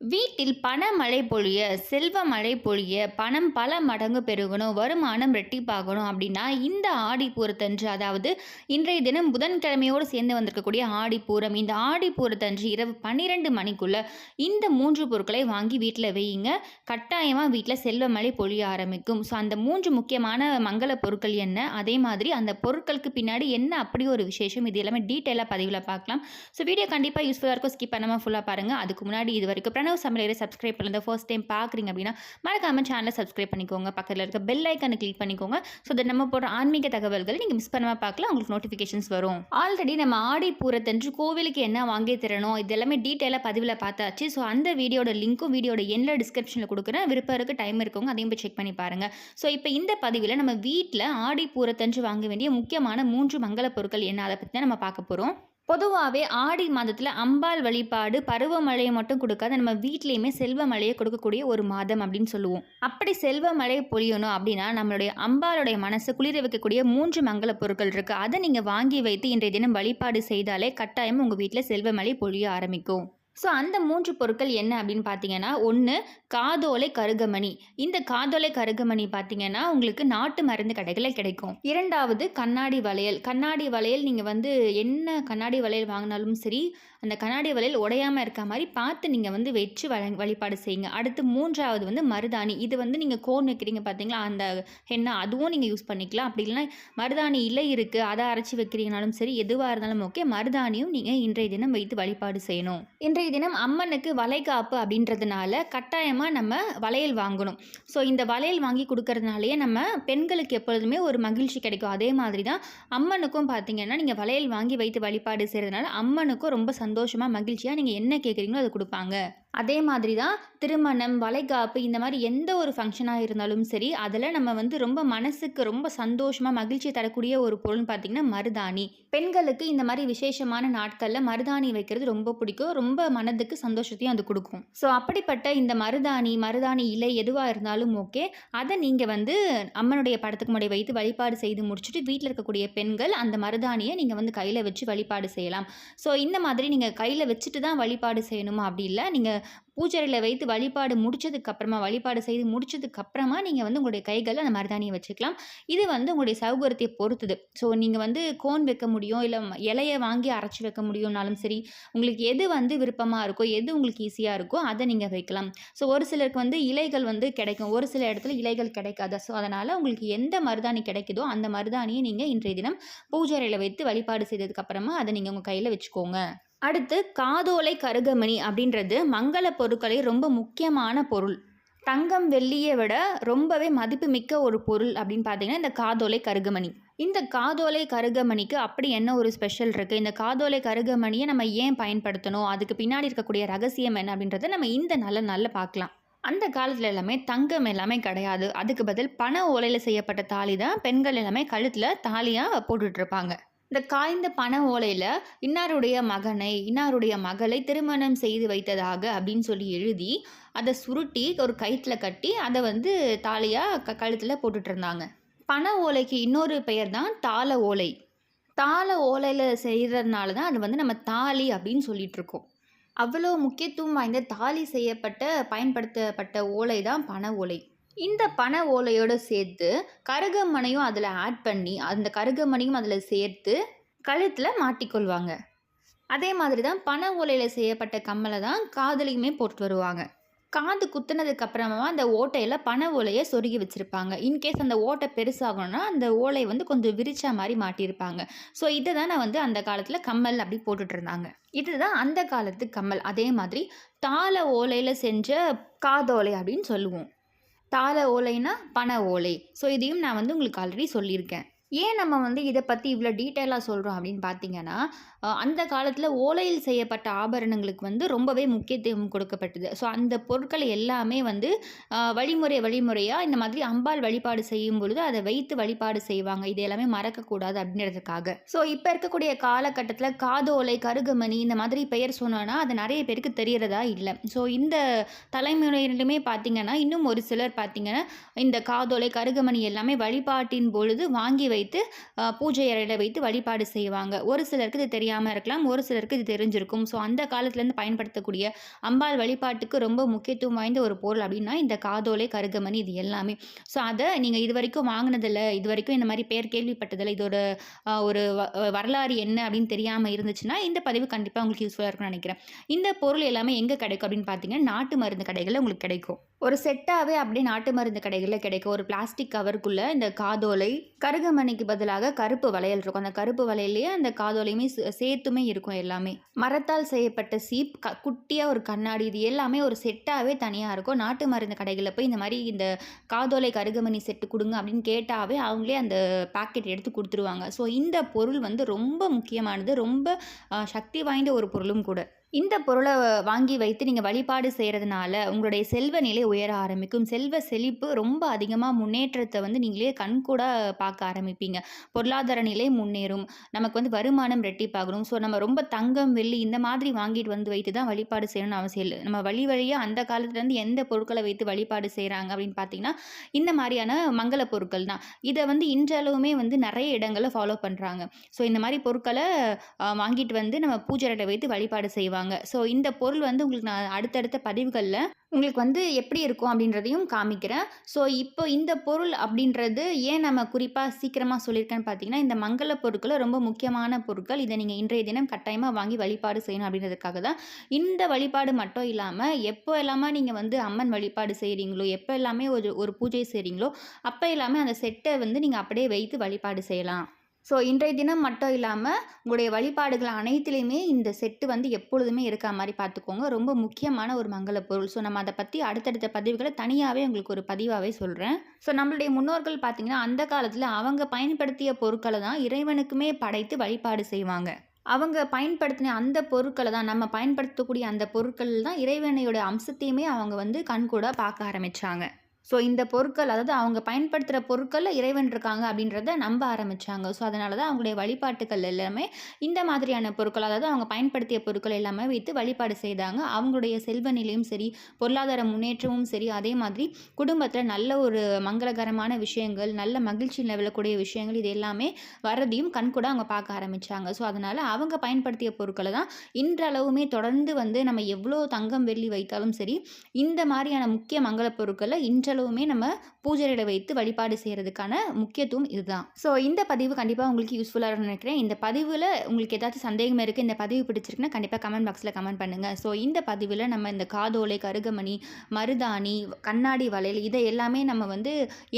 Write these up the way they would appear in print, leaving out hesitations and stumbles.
வீட்டில் பணமழை பொழிய, செல்வ மழை பொழிய, பணம் பல மடங்கு பெருகணும், வருமானம் ரெட்டிப்பாகணும் அப்படின்னா, இந்த ஆடிப்பூரத்தன்று அதாவது இன்றைய தினம் புதன்கிழமையோடு சேர்ந்து வந்திருக்கக்கூடிய ஆடிப்பூரம். இந்த ஆடிப்பூரத்தன்று இரவு 12 மணிக்குள்ள இந்த 3 பொருட்களை வாங்கி வீட்டில் வையுங்க. கட்டாயமாக வீட்டில் செல்வ மழை பொழிய ஆரம்பிக்கும். ஸோ அந்த 3 முக்கியமான மங்கள பொருட்கள் என்ன? அதே மாதிரி அந்த பொருட்களுக்கு பின்னாடி என்ன அப்படி ஒரு விசேஷம்? இது எல்லாமே டீட்டெயிலாக பதிவில் பார்க்கலாம். ஸோ வீடியோ கண்டிப்பாக யூஸ்ஃபுல்லாக இருக்கும். ஸ்கிப் பண்ணாமல் ஃபுல்லாக பாருங்கள். அதுக்கு முன்னாடி இது வரைக்கும் பிரணவ் சமையலறை சப்ஸ்கிரைப் பண்ணல ஃபர்ஸ்ட் டைம் பார்க்குறீங்க அப்படின்னா மறக்காம சேனலை சப்ஸ்கிரைப் பண்ணிக்கோங்க. பக்கத்தில் இருக்க பெல் ஐக்கனை கிளிக் பண்ணிக்கோங்க. ஸோ தட் நம்ம போடுற ஆன்மீக தகவல்கள் நீங்கள் மிஸ் பண்ணாமல் பார்க்கலாம். உங்களுக்கு நோட்டிஃபிகேஷன்ஸ் வரும். ஆல்ரெடி நம்ம ஆடி பூரத்தன்று கோவிலுக்கு என்ன வாங்கி தரணும் இது எல்லாமே டீட்டெயிலாக பதிவில் பார்த்தாச்சு. ஸோ அந்த வீடியோட லிங்க்கும் வீடியோட எண்ணில் டிஸ்கிரிப்ஷனில் கொடுக்குறேன். விருப்பம் இருக்குது, டைம் இருக்கவங்க அதையும் போய் செக் பண்ணி பாருங்கள். ஸோ இப்போ இந்த பதிவில் நம்ம வீட்டில் ஆடி பூரத்தன்று வாங்க வேண்டிய முக்கியமான 3 மங்கள பொருட்கள் என்ன அதை பற்றி தான் நம்ம பார்க்க போகிறோம். பொதுவாகவே ஆடி மாதத்தில் அம்பாள் வழிபாடு பருவமழையை மட்டும் கொடுக்காது, நம்ம வீட்லேயுமே செல்வ மழையை கொடுக்கக்கூடிய ஒரு மாதம் அப்படின்னு சொல்லுவோம். அப்படி செல்வ மழை பொழியணும் அப்படின்னா நம்மளுடைய அம்பாளுடைய மனசு குளிர வைக்கக்கூடிய 3 மங்கள பொருட்கள் இருக்குது. அதை நீங்கள் வாங்கி வைத்து இன்றைய தினம் வழிபாடு செய்தாலே கட்டாயம் உங்கள் வீட்டில் செல்வ மழை பொழிய ஆரம்பிக்கும். ஸோ அந்த 3 பொருட்கள் என்ன அப்படின்னு பார்த்தீங்கன்னா, 1 காதோலை கருகமணி. இந்த காதோலை கருகமணி பார்த்தீங்கன்னா உங்களுக்கு நாட்டு மருந்து கடைகளில் கிடைக்கும். 2வது கண்ணாடி வளையல். கண்ணாடி வளையல் நீங்கள் என்ன கண்ணாடி வளையல் வாங்கினாலும் சரி, அந்த கண்ணாடி வளையல் உடையாமல் இருக்க மாதிரி பார்த்து நீங்கள் வச்சு வழிபாடு செய்யுங்க. அடுத்து 3வது மருதாணி. இது நீங்கள் கோன் வைக்கிறீங்க பார்த்தீங்களா, அந்த ஹென்னா அதுவும் நீங்கள் யூஸ் பண்ணிக்கலாம். அப்படி இல்லைன்னா மருதாணி இலை இருக்குது, அதை அரைச்சி வைக்கிறீங்கனாலும் சரி, எதுவாக இருந்தாலும் ஓகே. மருதாணியும் நீங்கள் இன்றைய தினம் வைத்து வழிபாடு செய்யணும். இன்றைய தினம் அம்மனுக்கு வளைகாப்பு அப்படின்றதுனால கட்டாயமாக நம்ம வளையல் வாங்கணும். ஸோ இந்த வளையல் வாங்கி கொடுக்கறதுனாலேயே நம்ம பெண்களுக்கு எப்பொழுதுமே ஒரு மகிழ்ச்சி கிடைக்கும். அதே மாதிரி தான் அம்மனுக்கும் பார்த்தீங்கன்னா நீங்கள் வளையல் வாங்கி வைத்து வழிபாடு செய்கிறதுனால அம்மனுக்கும் ரொம்ப சந்தோஷமாக மகிழ்ச்சியாக நீங்கள் என்ன கேட்குறீங்களோ அதை கொடுப்பாங்க. அதே மாதிரி தான் திருமணம், வளைகாப்பு இந்த மாதிரி எந்த ஒரு ஃபங்க்ஷனாக இருந்தாலும் சரி, அதில் நம்ம ரொம்ப மனசுக்கு ரொம்ப சந்தோஷமாக மகிழ்ச்சி தரக்கூடிய ஒரு பொருள்னு பார்த்திங்கன்னா மருதாணி. பெண்களுக்கு இந்த மாதிரி விசேஷமான நாட்களில் மருதாணி வைக்கிறது ரொம்ப பிடிக்கும். ரொம்ப மனதுக்கு சந்தோஷத்தையும் அது கொடுக்கும். ஸோ அப்படிப்பட்ட இந்த மருதாணி இலை எதுவாக இருந்தாலும் ஓகே, அதை நீங்கள் அம்மனுடைய படத்துக்கு முன்னாடி வைத்து வழிபாடு செய்து முடிச்சுட்டு வீட்டில் இருக்கக்கூடிய பெண்கள் அந்த மருதாணியை நீங்கள் கையில் வச்சு வழிபாடு செய்யலாம். ஸோ இந்த மாதிரி நீங்கள் கையில் வச்சுட்டு தான் வழிபாடு செய்யணுமா அப்படி இல்லை, நீங்கள் பூஜையில் வைத்து வழிபாடு செய்து முடிச்சதுக்கப்புறமா நீங்கள் உங்களுடைய கைகளில் அந்த மருதாணியை வச்சுக்கலாம். இது உங்களுடைய சௌகரியத்தை பொறுத்தது. ஸோ நீங்கள் கோன் வைக்க முடியும், இல்லை இலையை வாங்கி அரைச்சி வைக்க முடியும்னாலும் சரி, உங்களுக்கு எது விருப்பமாக இருக்கோ, எது உங்களுக்கு ஈஸியாக இருக்கோ அதை நீங்கள் வைக்கலாம். ஸோ ஒரு சிலருக்கு இலைகள் கிடைக்கும், ஒரு சில இடத்துல இலைகள் கிடைக்காது. ஸோ அதனால் உங்களுக்கு எந்த மருதாணி கிடைக்குதோ அந்த மருதாணியை நீங்கள் இன்றைய தினம் பூஜையில் வைத்து வழிபாடு செய்ததுக்கப்புறமா அதை நீங்கள் உங்கள் கையில் வச்சுக்கோங்க. அடுத்து காதோலை கருகமணி அப்படின்றது மங்கள பொருட்களில் ரொம்ப முக்கியமான பொருள். தங்கம் வெள்ளியை விட ரொம்பவே மதிப்புமிக்க ஒரு பொருள் அப்படின்னு பார்த்தீங்கன்னா இந்த காதோலை கருகமணி. இந்த காதோலை கருகமணிக்கு அப்படி என்ன ஒரு ஸ்பெஷல் இருக்குது, இந்த காதோலை கருகமணியை நம்ம ஏன் பயன்படுத்தணும், அதுக்கு பின்னாடி இருக்கக்கூடிய ரகசியம் என்ன அப்படின்றத நம்ம இந்த நாளில் பார்க்கலாம். அந்த காலத்தில் எல்லாமே தங்கம் எல்லாமே கிடையாது. அதுக்கு பதில் பனை ஓலையில் செய்யப்பட்ட தாலி தான் பெண்கள் எல்லாமே கழுத்தில் தாலியாக போட்டுட்ருப்பாங்க. இந்த காய்ந்த பனை ஓலையில் இன்னாருடைய மகனை இன்னாருடைய மகளை திருமணம் செய்து வைத்ததாக அப்படின்னு சொல்லி எழுதி அதை சுருட்டி ஒரு கயிற்றில் கட்டி அதை தாலியாக கழுத்தில் போட்டுட்டு இருந்தாங்க. பனை ஓலைக்கு இன்னொரு பெயர் தான் தாள ஓலை. தாள ஓலையில் செய்கிறதுனால தான் அது நம்ம தாலி அப்படின்னு சொல்லிட்டு இருக்கோம். அவ்வளோ முக்கியத்துவம் வாய்ந்த தாலி பயன்படுத்தப்பட்ட ஓலை தான் பனை ஓலை. இந்த பனை ஓலையோடு சேர்த்து கருகமணியும் அதில் ஆட் பண்ணி அந்த கருகமணியும் அதில் சேர்த்து கழுத்தில் மாட்டிக்கொள்வாங்க. அதே மாதிரி தான் பனை ஓலையில் செய்யப்பட்ட கம்மலை தான் காதலியுமே போட்டு வருவாங்க. காது குத்துனதுக்கு அப்புறமா அந்த ஓட்டையில் பனை ஓலையை சொருகி வச்சுருப்பாங்க. இன்கேஸ் அந்த ஓட்டை பெருசாகணும்னா அந்த ஓலை கொஞ்சம் விரிச்சா மாதிரி மாட்டியிருப்பாங்க. ஸோ இதை தான் நான் அந்த காலத்தில் கம்மல் அப்படி போட்டுட்டு இருந்தாங்க. இதுதான் அந்த காலத்து கம்மல். அதே மாதிரி தாள ஓலையில் செஞ்ச காதோலை அப்படின்னு சொல்லுவோம். தாள ஓலைனா பனை ஓலை. ஸோ இதையும் நான் உங்களுக்கு ஆல்ரெடி சொல்லியிருக்கேன். ஏன் நம்ம இதை பற்றி இவ்வளோ டீட்டெயிலாக சொல்கிறோம் அப்படின்னு பார்த்தீங்கன்னா, அந்த காலத்தில் ஓலையில் செய்யப்பட்ட ஆபரணங்களுக்கு ரொம்பவே முக்கியத்துவம் கொடுக்கப்பட்டது. ஸோ அந்த பொருட்களை எல்லாமே வழிமுறையாக இந்த மாதிரி அம்பாள் வழிபாடு செய்யும் பொழுது அதை வைத்து வழிபாடு செய்வாங்க. இது எல்லாமே மறக்கக்கூடாது அப்படின்றதுக்காக. ஸோ இப்போ இருக்கக்கூடிய காலகட்டத்தில் காதோலை கருகமணி இந்த மாதிரி பெயர் சொன்னோன்னா அது நிறைய பேருக்கு தெரியறதா இல்லை. ஸோ இந்த தலைமுறையிலுமே பார்த்தீங்கன்னா இன்னும் ஒரு சிலர் பார்த்தீங்கன்னா இந்த காதோலை கருகமணி எல்லாமே வழிபாட்டின் பொழுது வாங்கி வைத்து பூஜை அறையில வைத்து வழிபாடு செய்வாங்க. ஒரு சிலருக்கு இது தெரியாம இருக்கலாம். ஒரு சிலருக்கு இது தெரிஞ்சிருக்கும். ஸோ அந்த காலத்துலேருந்து பயன்படுத்தக்கூடிய அம்பாள் வழிபாட்டுக்கு ரொம்ப முக்கியத்துவம் வாய்ந்த ஒரு பொருள் அப்படின்னா, இந்த காதோலை, கருகமணி இது எல்லாமே. ஸோ அத நீங்க இதுவரைக்கும் வாங்குனதில்ல, இதுவரைக்கும் இந்த மாரி பேர் கேள்விப்பட்டதில்ல, இதோட ஒரு வரலாறு என்ன அப்படின்னு தெரியாம இருந்துச்சுன்னா, இந்த பதிவு கண்டிப்பா உங்களுக்கு யூஸ்ஃபுல்லா இருக்கும்னு நெனைக்கிறேன். இந்த பொருள் எல்லாமே எங்க கிடைக்கும் அப்படின்னு பார்த்தீங்கன்னா, நாட்டு மருந்து கடைகள்ல உங்களுக்கு கிடைக்கும். ஒரு செட்டாவே அப்படியே நாட்டு மருந்து கடைகள்ல கிடைக்கும். ஒரு பிளாஸ்டிக் கவருக்குள்ள இந்த காதோலை, கருகமணிக்கு பதிலாக கருப்பு வளையல் இருக்கும். அந்த கருப்பு வளையல்லயே அந்த காதோலையுமே சேர்த்துமே இருக்கும் எல்லாமே. மரத்தால் செய்யப்பட்ட சீப், குட்டியா ஒரு கண்ணாடி இது எல்லாமே ஒரு செட்டாவே தனியா இருக்கும். நாட்டு மருந்து கடைகள்ல போய் இந்த மாரி இந்த காதோலை, கருகமணி செட்டு குடுங்க அப்படின்னு கேட்டாவே அவங்களே அந்த பாக்கெட் எடுத்து குடுத்துருவாங்க. ஸோ இந்த பொருள் வந்து ரொம்ப முக்கியமானது. ரொம்ப சக்தி வாய்ந்த ஒரு பொருளும் கூட. இந்த பொருள வாங்கி வைத்து நீங்க வழிபாடு செய்றதுனால, உங்களுடைய செல்வ நிலை உயர ஆரம்பிக்கும். செல்வ செழிப்பு ரொம்ப அதிகமா முன்னேற்றத்த வந்து நீங்களே கண்கூடா பார்க்க ஆரம்பிப்பீங்க. பொருளாதார நிலை முன்னேறும். நமக்கு வந்து வருமானம் ரெட்டிப்பாகணும். ஸோ நம்ம ரொம்ப தங்கம், வெள்ளி இந்த மாதிரி வாங்கிட்டு வந்து வைத்து தான் வழிபாடு செய்யணும்னு அவசியம் இல்ல. நம்ம வழி வழியா அந்த காலத்துலேருந்து எந்த பொருட்கள வைத்து வழிபாடு செய்றாங்க அப்படின்னு பார்த்தீங்கன்னா, இந்த மாரியான மங்கல பொருட்கள் தான். இத வந்து இன்றளவுமே வந்து நெறைய இடங்கள்ல ஃபாலோ பண்றாங்க. ஸோ இந்த மாரி பொருட்கள வாங்கிட்டு வந்து நம்ம பூஜை அறையில வைத்து வழிபாடு செய்வாங்க. ஸோ இந்த பொருள் வந்து உங்களுக்கு நான் அடுத்தடுத்த பதிவுகள்ல உங்களுக்கு வந்து எப்படி இருக்கும் அப்படின்றதையும் காமிக்கிறேன். ஸோ இப்போ இந்த பொருள் அப்படின்றது ஏன் நம்ம குறிப்பா சீக்கிரமா சொல்லியிருக்கேன்னு பார்த்தீங்கன்னா, இந்த மங்கல பொருட்கள் ரொம்ப முக்கியமான பொருட்கள். இத நீங்க இன்றைய தினம் கட்டாயமா வாங்கி வழிபாடு செய்யணும் அப்படின்றதுக்காக தான். இந்த வழிபாடு மட்டும் இல்லாம, எப்போ எல்லாமே நீங்க வந்து அம்மன் வழிபாடு செய்றீங்களோ, எப்போ எல்லாமே ஒரு ஒரு பூஜை செய்றீங்களோ, அப்ப எல்லாமே அந்த செட்ட வந்து நீங்க அப்படியே வைத்து வழிபாடு செய்யலாம். ஸோ இன்றைய தினம் மட்டும் இல்லாம, உங்களுடைய வழிபாடுகள் அனைத்திலுமே இந்த செட்டு வந்து எப்பொழுதுமே இருக்கா மாரி பார்த்துக்கோங்க. ரொம்ப முக்கியமான ஒரு மங்கல பொருள். ஸோ நம்ம அத பத்தி அடுத்தடுத்த பதிவுகள தனியாவே உங்களுக்கு ஒரு பதிவாவே சொல்றேன். ஸோ நம்மளுடைய முன்னோர்கள் பார்த்தீங்கன்னா, அந்த காலத்துல அவங்க பயன்படுத்திய பொருட்கள தான் இறைவனுக்குமே படைத்து வழிபாடு செய்வாங்க. அவங்க பயன்படுத்தின அந்த பொருட்கள தான் நம்ம பயன்படுத்தக்கூடிய அந்த பொருட்கள் தான் இறைவனையோட அம்சத்தையுமே அவங்க வந்து கண்கூடா பார்க்க ஆரம்பிச்சாங்க. ஸோ இந்த பொருட்கள் அதாவது அவங்க பயன்படுத்துகிற பொருட்கள்ல இறைவன் இருக்காங்க அப்படின்றத நம்ப ஆரம்பிச்சாங்க. ஸோ அதனால தான் அவங்களுடைய வழிபாட்டுக்கள் எல்லாமே இந்த மாதிரியான பொருட்கள் அதாவது அவங்க பயன்படுத்திய பொருட்கள் எல்லாமே வைத்து வழிபாடு செய்தாங்க. அவங்களுடைய செல்வ நிலையும் சரி, பொருளாதார முன்னேற்றமும் சரி, அதே மாதிரி குடும்பத்தில் நல்ல ஒரு மங்களகரமான விஷயங்கள், நல்ல மகிழ்ச்சி நிலவக்கூடிய விஷயங்கள் இது எல்லாமே வரதையும் கண்கூட அவங்க பார்க்க ஆரம்பிச்சாங்க. ஸோ அதனால அவங்க பயன்படுத்திய பொருட்களை தான் இன்றளவுமே தொடர்ந்து வந்து நம்ம எவ்வளோ தங்கம், வெள்ளி வைத்தாலும் சரி, இந்த மாதிரியான முக்கிய மங்கள பொருட்களை இன்றளவுமே நம்ம பூஜையில வைத்து வழிபாடு செய்யறதுக்கான முக்கியத்துவம் இதுதான். ஸோ இந்த பதிவு கண்டிப்பாக உங்களுக்கு யூஸ்ஃபுல்லாக இருக்கும்னு நினைக்கிறேன். இந்த பதிவில் உங்களுக்கு ஏதாச்சும் சந்தேகம் இருக்குது, இந்த பதிவு பிடிச்சிருக்குன்னா கண்டிப்பாக கமெண்ட் பாக்ஸில் கமெண்ட் பண்ணுங்கள். ஸோ இந்த பதிவில் நம்ம இந்த காதோலை, கருகமணி, மருதாணி, கண்ணாடி வளையல் இதை எல்லாமே நம்ம வந்து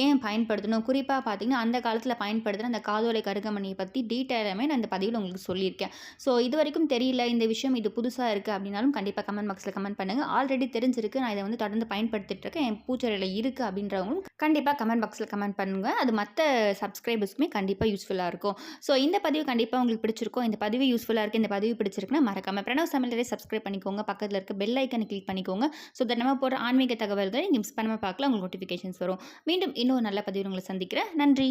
ஏன் பயன்படுத்தணும், குறிப்பாக பார்த்தீங்கன்னா அந்த காலத்தில் பயன்படுத்துகிற அந்த காதோலை, கருகமணியை பற்றி டீட்டெயிலாமே நான் இந்த பதிவில் உங்களுக்கு சொல்லியிருக்கேன். ஸோ இது வரைக்கும் தெரியல, இந்த விஷயம் இது புதுசாக இருக்குது அப்படின்னாலும் கண்டிப்பாக கமெண்ட் பாக்ஸில் கமெண்ட் பண்ணுங்கள். ஆல்ரெடி தெரிஞ்சிருக்கு, நான் இதை வந்து தொடர்ந்து பயன்படுத்திட்டு இருக்கேன், என் பூச்சரையில் இருக்குது அப்படின்றவங்களும் கண்டிப்பாக கமெண்ட் பாக்ஸில் கமெண்ட் பண்ணுங்கள். அது மற்ற சப்ஸ்கிரைபர்ஸ்க்குமே கண்டிப்பாக யூஸ்ஃபுல்லாக இருக்கும். ஸோ இந்த பதிவு கண்டிப்பாக உங்களுக்கு பிடிச்சிருக்கும். இந்த பதிவு யூஸ்ஃபுல்லாக இருக்குது, இந்த பதிவு பிடிச்சிருக்குன்னா மறக்காம பிரணவ் சமையலறை சப்ஸ்கிரைப் பண்ணிக்கோங்க. பக்கத்தில் இருக்க பெல் ஐக்கனை கிளிக் பண்ணிக்கோங்க. ஸோ தட் நம்ம போகிற ஆன்மீக தகவல்களை நீங்கள் மிஸ் பண்ணாமல் பார்க்கலாம், உங்களுக்கு நோட்டிஃபிகேஷன்ஸ் வரும். மீண்டும் இன்னொரு நல்ல பதிவு உங்களை சந்திக்கிறேன். நன்றி.